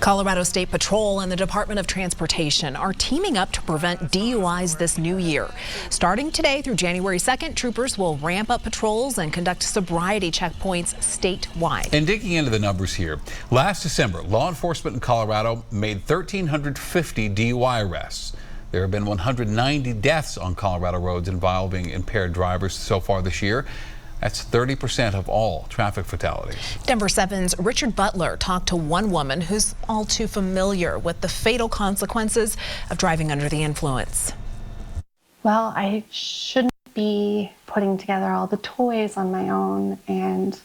Colorado State Patrol and the Department of Transportation are teaming up to prevent DUIs this new year. Starting today through January 2nd, troopers will ramp up patrols and conduct sobriety checkpoints statewide. And digging into the numbers here, last December, law enforcement in Colorado made 1,350 DUI arrests. There have been 190 deaths on Colorado roads involving impaired drivers so far this year. That's 30% of all traffic fatalities. Denver 7's Richard Butler talked to one woman who's all too familiar with the fatal consequences of driving under the influence. Well, I shouldn't be putting together all the toys on my own and,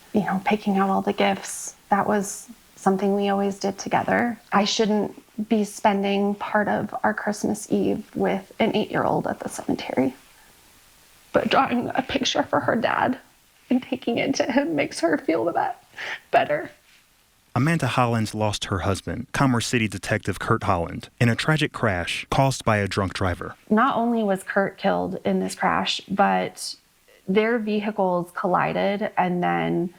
picking out all the gifts. That was something we always did together. I shouldn't be spending part of our Christmas Eve with an 8-year-old at the cemetery. But drawing a picture for her dad and taking it to him makes her feel better. Amanda Holland lost her husband, Commerce City Detective Kurt Holland, in a tragic crash caused by a drunk driver. Not only was Kurt killed in this crash, but their vehicles collided and then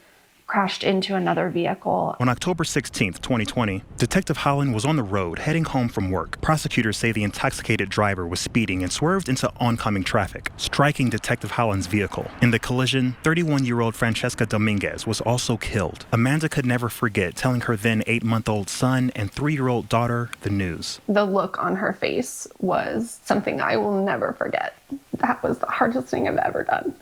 crashed into another vehicle. On October 16, 2020, Detective Holland was on the road heading home from work. Prosecutors say the intoxicated driver was speeding and swerved into oncoming traffic, striking Detective Holland's vehicle. In the collision, 31-year-old Francesca Dominguez was also killed. Amanda could never forget telling her then 8-month-old son and 3-year-old daughter the news. The look on her face was something I will never forget. That was the hardest thing I've ever done,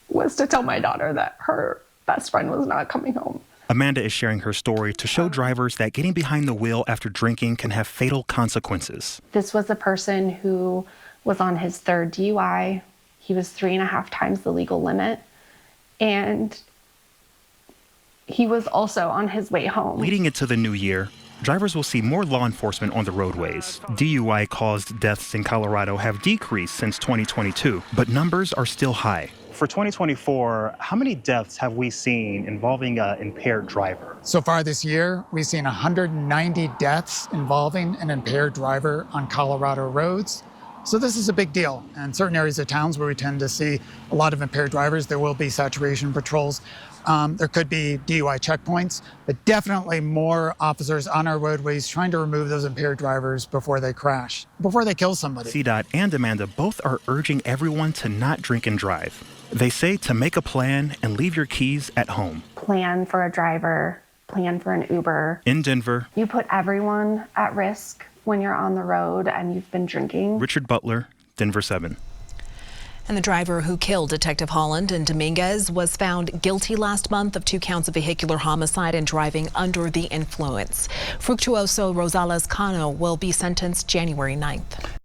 was to tell my daughter that her best friend was not coming home. Amanda is sharing her story to show drivers that getting behind the wheel after drinking can have fatal consequences. This was a person who was on his 3rd DUI. He was 3.5 times the legal limit. And he was also on his way home. Leading into the new year, drivers will see more law enforcement on the roadways. DUI-caused deaths in Colorado have decreased since 2022, but numbers are still high. For 2024, how many deaths have we seen involving an impaired driver? So far this year, we've seen 190 deaths involving an impaired driver on Colorado roads. So this is a big deal. In certain areas of towns where we tend to see a lot of impaired drivers, there will be saturation patrols. There could be DUI checkpoints, but definitely more officers on our roadways trying to remove those impaired drivers before they crash, before they kill somebody. CDOT and Amanda both are urging everyone to not drink and drive. They say to make a plan and leave your keys at home. Plan for a driver, plan for an Uber. In Denver, you put everyone at risk when you're on the road and you've been drinking. Richard Butler, Denver 7. And the driver who killed Detective Holland and Dominguez was found guilty last month of 2 counts of vehicular homicide and driving under the influence. Fructuoso Rosales Cano will be sentenced January 9th.